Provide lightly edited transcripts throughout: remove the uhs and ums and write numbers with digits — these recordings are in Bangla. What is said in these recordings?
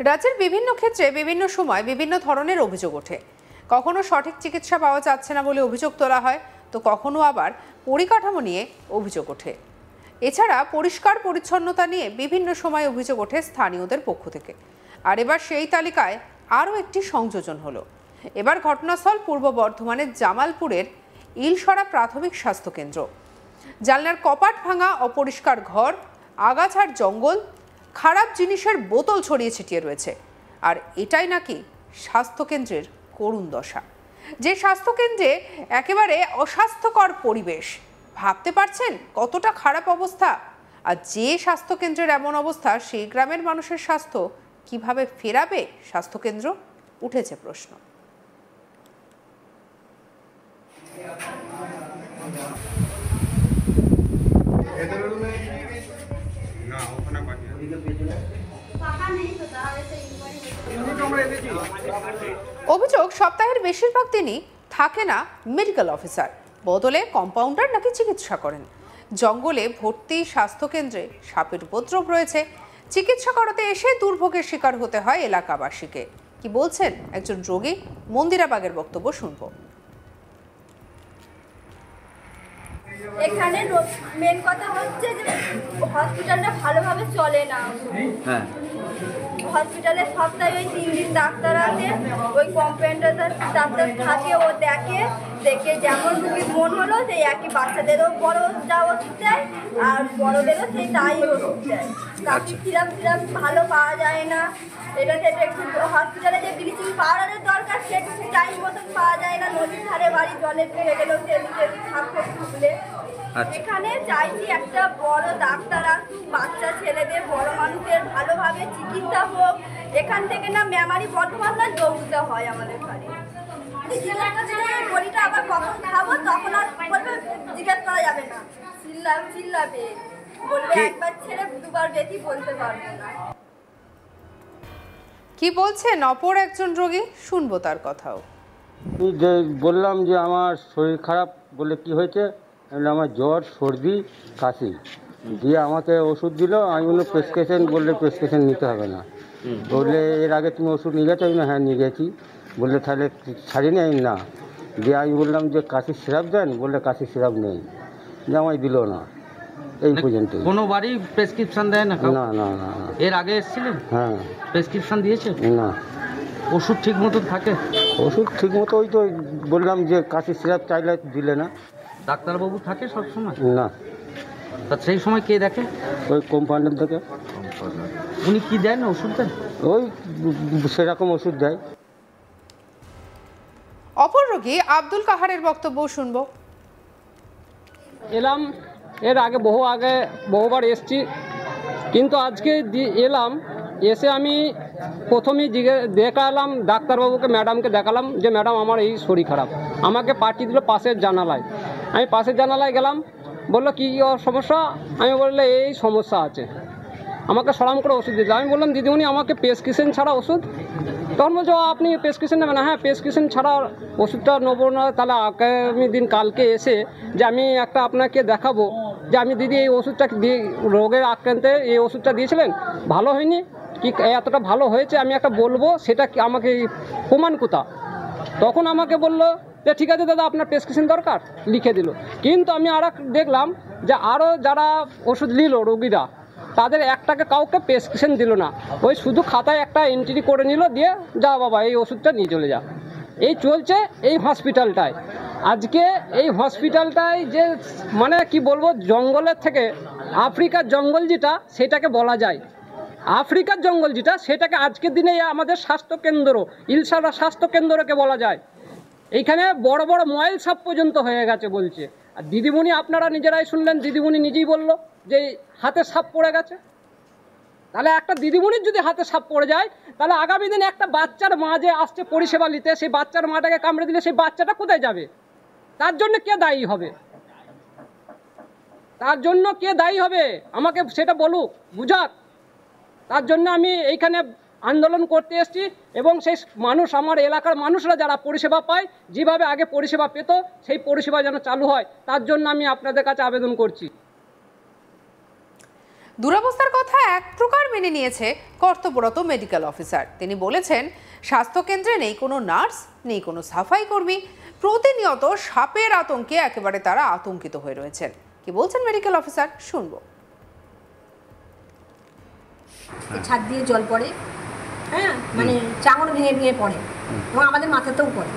রাজ্যের বিভিন্ন ক্ষেত্রে বিভিন্ন সময় বিভিন্ন ধরনের অভিযোগ ওঠে। কখনো সঠিক চিকিৎসা পাওয়া যাচ্ছে না বলে অভিযোগ তোলা হয়, তো কখনো আবার পরিকাঠামো নিয়ে অভিযোগ ওঠে। এছাড়া পরিষ্কার পরিচ্ছন্নতা নিয়ে বিভিন্ন সময় অভিযোগ ওঠে স্থানীয়দের পক্ষ থেকে। আর এবার সেই তালিকায় আরও একটি সংযোজন হলো। এবার ঘটনাস্থল পূর্ব বর্ধমানের জামালপুরের ইলসরা প্রাথমিক স্বাস্থ্যকেন্দ্র। জানলার কপাট ভাঙা, অপরিষ্কার ঘর, আগাছার জঙ্গল, খারাপ জিনিসের বোতল ছড়িয়ে ছিটিয়ে রয়েছে। আর এটাই নাকি স্বাস্থ্যকেন্দ্রের করুণ দশা। যে স্বাস্থ্যকেন্দ্রে একেবারে অস্বাস্থ্যকর পরিবেশ, ভাবতে পারছেন কতটা খারাপ অবস্থা। আর যে স্বাস্থ্যকেন্দ্রের এমন অবস্থা, সেই গ্রামের মানুষের স্বাস্থ্য কিভাবে ফেরাবে স্বাস্থ্যকেন্দ্র, উঠেছে প্রশ্ন। অভিযোগ, সপ্তাহের বেশিরভাগ দিনই থাকে না মেডিকেল অফিসার, বদলে কম্পাউন্ডার নাকি চিকিৎসা করেন। জঙ্গলে ভর্তি স্বাস্থ্যকেন্দ্রে সাপের উপদ্রব রয়েছে। চিকিৎসা করাতে এসে দুর্ভোগের শিকার হতে হয় এলাকাবাসীকে। কি বলছেন একজন রোগী, মন্দিরা বাগের বক্তব্য শুনবো। এখানে মেন কথা হচ্ছে যে হসপিটালটা ভালোভাবে চলে না। হসপিটালে সপ্তাহে ওই 3 দিন ডাক্তার আসে, ওই কম্পাউন্ডার ডাক্তার থাকে, ও দেখে যেমন রুগীর মন হলো সেই একই, বাচ্চাদেরও বড় যা ওষুধ দেয় আর বড়দেরও সেই তাই ওষুধ দেয়। কাকি সিরাপ ভালো পাওয়া যায় না। এটাতে একটু হসপিটালে যে ব্লিচিং পাউডারের দরকার সেটা টাইম মতন পাওয়া যায় না। নদীর ধারে বাড়ি, জলের ফেলে গেলেও সেদিকে থাকতে তুলে। এখানে চাইছি একটা বড় ডাক্তার আসুক, বাচ্চা ছেলেদের, বড় মানুষের ভালোভাবে চিকিৎসা হোক। এখান থেকে না মেমারি বর্ধমান না দৌড়তে হয় আমাদের বাড়ি। বড়িটা আবার কখন খাবো তখন আর বলবে, জিজ্ঞাসা করা যাবে না, চিল্লাবে, বলবে একবার ছেড়ে দুবার বেশি বলতে পারবে না। কি বলছেন অপর একজন রোগী, শুনবো তার কথাও। বললাম যে আমার শরীর খারাপ, বলে কি হয়েছে, আমার জ্বর, সর্দি, কাশি, দিয়ে আমাকে ওষুধ দিল। আমি বললাম প্রেসক্রিপশন, বললে প্রেসক্রিপশন নিতে হবে না। বললে এর আগে তুমি ওষুধ নিয়ে গেছো? আমি হ্যাঁ নিয়ে গেছি। বললে তাহলে ছাড়িনি? আমি না। দিয়ে আমি বললাম যে কাশির সিরাপ দেন, বললে কাশির সিরাপ নেই, যে আমায় দিল না। এই পর্যন্ত। কোনোবারই প্রেসক্রিপশন দেয় না? না না না। এর আগে এসেছিলেন? হ্যাঁ। প্রেসক্রিপশন দিয়েছে? না। ওষুধ ঠিক মতো থাকে? ওষুধ ঠিক মতো, ওই তো বললাম যে কাশির সিরাপ চাইলে দিলে না। ডাক্তারবাবু থাকে সবসময়? না। তা সেই সময় কে দেখে? ওই কম্পাউন্ডার থেকে। উনি কি দেন, ওষুধ দেন? ওই সেরকম ওষুধ দেয়। অপর রোগী আব্দুল কাহারের বক্তব্য শুনবো। এলাম, এর আগে বহুবার এসছি, কিন্তু আজকে এলাম। এসে আমি প্রথমেই দেখালাম ডাক্তারবাবুকে, ম্যাডামকে দেখালাম যে ম্যাডাম আমার এই শরীর খারাপ। আমাকে পাঠিয়ে দিল পাশের জানালায়। আমি পাশের জানালায় গেলাম, বললো কী সমস্যা? আমি বললে এই সমস্যা আছে। আমাকে সরাম করে ওষুধ দিল। আমি বললাম দিদিমণি আমাকে প্রেসক্রিপশন ছাড়া ওষুধ? তখন বলছো আপনি প্রেসক্রিপশন নেবেন না? হ্যাঁ, প্রেসক্রিপশন ছাড়া ওষুধটা নেবো না। তাহলে আগামী দিন কালকে এসে যে আমি একটা আপনাকে দেখাবো যে আমি দিদি এই ওষুধটা দিয়ে, রোগের আক্রান্তে এই ওষুধটা দিয়েছিলেন, ভালো হয়নি, কি এতটা ভালো হয়েছে আমি একটা বলবো, সেটা আমাকে প্রমাণ কোথা? তখন আমাকে বললো যে ঠিক আছে দাদা, আপনার প্রেসক্রিপশন দরকার, লিখে দিল। কিন্তু আমি দেখলাম যে আরও যারা ওষুধ নিল রোগীরা, তাদের একটাকে কাউকে প্রেসক্রিপশন দিল না। ওই শুধু খাতায় একটা এন্ট্রি করে নিল, দিয়ে যা বাবা এই ওষুধটা নিয়ে চলে যা। এই চলছে এই হসপিটালটায়। আজকে এই হসপিটালটায় যে মানে কি বলবো, জঙ্গলের থেকে আফ্রিকার জঙ্গল যেটা, সেটাকে বলা যায়। আফ্রিকার জঙ্গল যেটা, সেটাকে আজকের দিনে আমাদের স্বাস্থ্যকেন্দ্র, ইলসরা স্বাস্থ্যকেন্দ্রকে বলা যায়। এইখানে বড় বড় ময়েল সাপ পর্যন্ত হয়ে গেছে বলছে। আর দিদিমণি আপনারা নিজেরাই শুনলেন, দিদিমণি নিজেই বললো যে হাতে সাপ পড়ে গেছে। তাহলে একটা দিদিমণির যদি হাতে সাপ পড়ে যায়, তাহলে আগামী দিনে একটা বাচ্চার মা যে আসছে পরিষেবা নিতে, সেই বাচ্চার মাটাকে কামড়ে দিলে সেই বাচ্চাটা কোথায় যাবে? তার জন্য কে দায়ী হবে? তার জন্য কে দায়ী হবে আমাকে সেটা বলুক, বুঝাক। তার জন্য আমি এইখানে আন্দোলন করতে এসেছি। এবং সেই মানুষ, আমার এলাকার মানুষরা যারা পরিষেবা পায়, যেভাবে আগে পরিষেবা পেত, সেই পরিষেবা যেন চালু হয়, তার জন্য আমি আপনাদের কাছে আবেদন করছি। দুরবস্থার কথা এক প্রকার মেনে নিয়েছে কর্তব্যরত মেডিকেল অফিসার। তিনি বলেছেন, স্বাস্থ্যকেন্দ্রে নেই কোনো নার্স, নেই কোনো সাফাই কর্মী, প্রতিনিয়ত সাপের আতঙ্কে একেবারে তারা আতঙ্কিত হয়ে রয়েছেন। কি বলছেন মেডিকেল অফিসার, শুনবো। ছাদ দিয়ে জল পড়ে, হ্যাঁ, মানে চাঙড় ভেঙে ভেঙে পড়ে এবং আমাদের মাথাতেও পড়ে।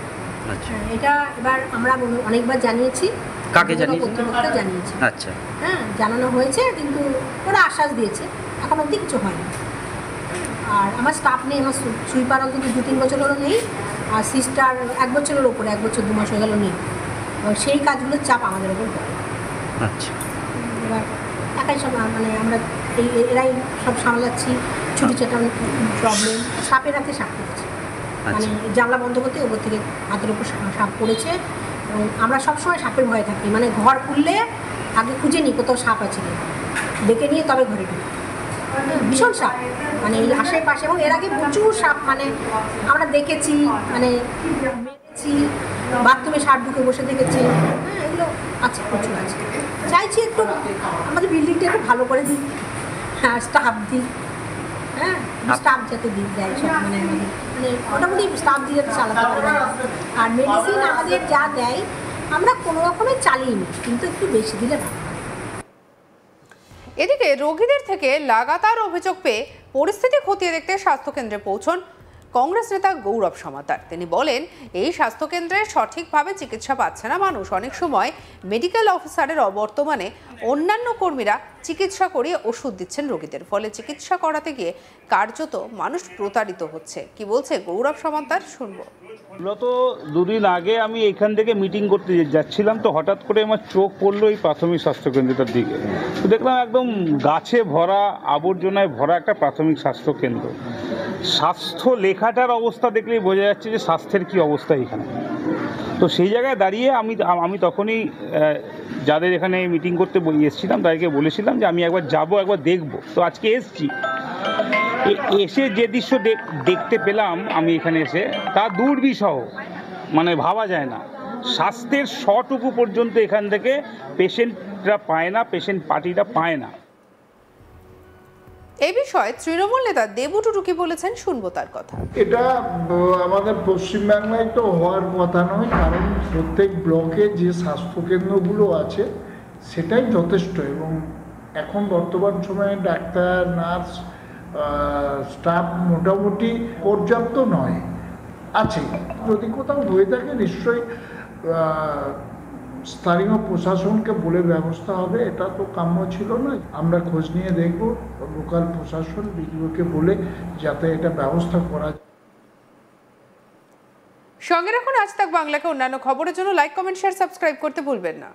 এটা এবার আমরা অনেকবার জানিয়েছি। কাকে জানিয়েছি? কর্তৃপক্ষকে জানিয়েছি। আচ্ছা, হ্যাঁ, জানানো হয়েছে, কিন্তু ওরা আশ্বাস দিয়েছে, এখন অবধি কিছু হয়নি। আর আমার স্টাফ নেই, আমার সুইপার অন্তত 2-3 বছর হলো নেই, আর সিস্টার 1 বছরের ওপরে, 1 বছর 2 মাস হয়ে গেল নেই। এবং সেই কাজগুলোর চাপ আমাদের ওপর পড়ে। আচ্ছা, এবার একাই সব, মানে আমরা এরাই সব সামলাচ্ছি। ছুটি চেটানো প্রবলেম, সাপের হাতে সাপ পড়েছে, মানে জানলা বন্ধ করতে ওপর থেকে হাতের ওপর সাপ পড়েছে। এবং আমরা সবসময় সাপের ভয়ে থাকি, মানে ঘর খুললে আগে খুঁজে নিই কোথাও সাপ আছে কিনা, ডেকে নিয়ে তবে ঘরে ঢুকি। ভীষণ সাপ, মানে এই আশেপাশে, এবং এর আগে প্রচুর সাপ মানে আমরা দেখেছি, মানে মেরেছি, বাথরুমে সাপ ঢুকে বসে দেখেছি। হ্যাঁ, এগুলো আছে, প্রচুর আছে। চাইছি একটু আমাদের বিল্ডিংটা একটু ভালো করে দিই, হ্যাঁ, স্টাফ দিই, হ্যাঁ, স্টাফ যাতে দেয় সব, মানে আমাদের মানে মোটামুটি স্টাফ দিয়ে চালাতে পারবে। আর মেডিসিন আমাদের যা দেয় আমরা কোনো রকমে চালিয়ে নিই, কিন্তু একটু বেশি দিলে ভালো। এদিকে রোগীদের থেকে লাগাতার অভিযোগ পেয়ে পরিস্থিতি খতিয়ে দেখতে স্বাস্থ্যকেন্দ্রে পৌঁছন কংগ্রেস নেতা গৌরব সমাদ্দার। তিনি বলেন, এই স্বাস্থ্যকেন্দ্রে সঠিকভাবে চিকিৎসা পাচ্ছে না মানুষ। অনেক সময় মেডিকেল অফিসারের অবর্তমানে অন্যান্য কর্মীরা চিকিৎসা করিয়ে ওষুধ দিচ্ছেন রোগীদের, ফলে চিকিৎসা করাতে গিয়ে কার্যত মানুষ প্রতারিত হচ্ছে। কি বলছে গৌরব সমাদ্দার, শুনবো। মূলত 2 দিন আগে আমি এখান থেকে মিটিং করতে যাচ্ছিলাম, তো হঠাৎ করে আমার চোখ পড়লো এই প্রাথমিক স্বাস্থ্যকেন্দ্রটার দিকে। তো দেখলাম একদম গাছে ভরা, আবর্জনায় ভরা একটা প্রাথমিক স্বাস্থ্যকেন্দ্র। স্বাস্থ্য লেখাটার অবস্থা দেখলেই বোঝা যাচ্ছে যে স্বাস্থ্যের কি অবস্থা এখানে। তো সেই জায়গায় দাঁড়িয়ে আমি তখনই যাদের এখানে মিটিং করতে এসেছিলাম তাদেরকে বলেছিলাম যে আমি একবার যাব, একবার দেখব। তো আজকে এসছি, এসে যে দৃশ্য দেখতে পেলাম আমি এখানে এসে, তা দুর্বিষহ, মানে ভাবা যায় না। স্বাস্থ্যের শটুকু পর্যন্ত এখান থেকে পেশেন্টরা পায় না, পেশেন্ট পার্টিরা পায় না। এই বিষয়ে তৃণমূল নেতা দেবু টুডু কি বলেছেন, শুনবো তার কথা। এটা আমাদের পশ্চিমবাংলায় তো হওয়ার কথা নয়, কারণ প্রত্যেক ব্লকে যে স্বাস্থ্যকেন্দ্রগুলো আছে সেটাই যথেষ্ট। এবং এখন বর্তমান সময়ে ডাক্তার, নার্স, স্টাফ মোটামুটি পর্যাপ্ত নয়, আছে। যদি কোথাও হয়ে থাকে নিশ্চয়ই স্থানীয় প্রশাসনকে বলে ব্যবস্থা হবে, এটা তো কাম্য ছিল না। আমরা খোঁজ নিয়ে দেখব, লোকাল প্রশাসন বিডিওকে বলে যাতে এটা ব্যবস্থা করা যায়। সঙ্গে রাখুন আজ তাক বাংলাকে। অন্যান্য খবরের জন্য লাইক, কমেন্ট, শেয়ার, সাবস্ক্রাইব করতে ভুলবেন না।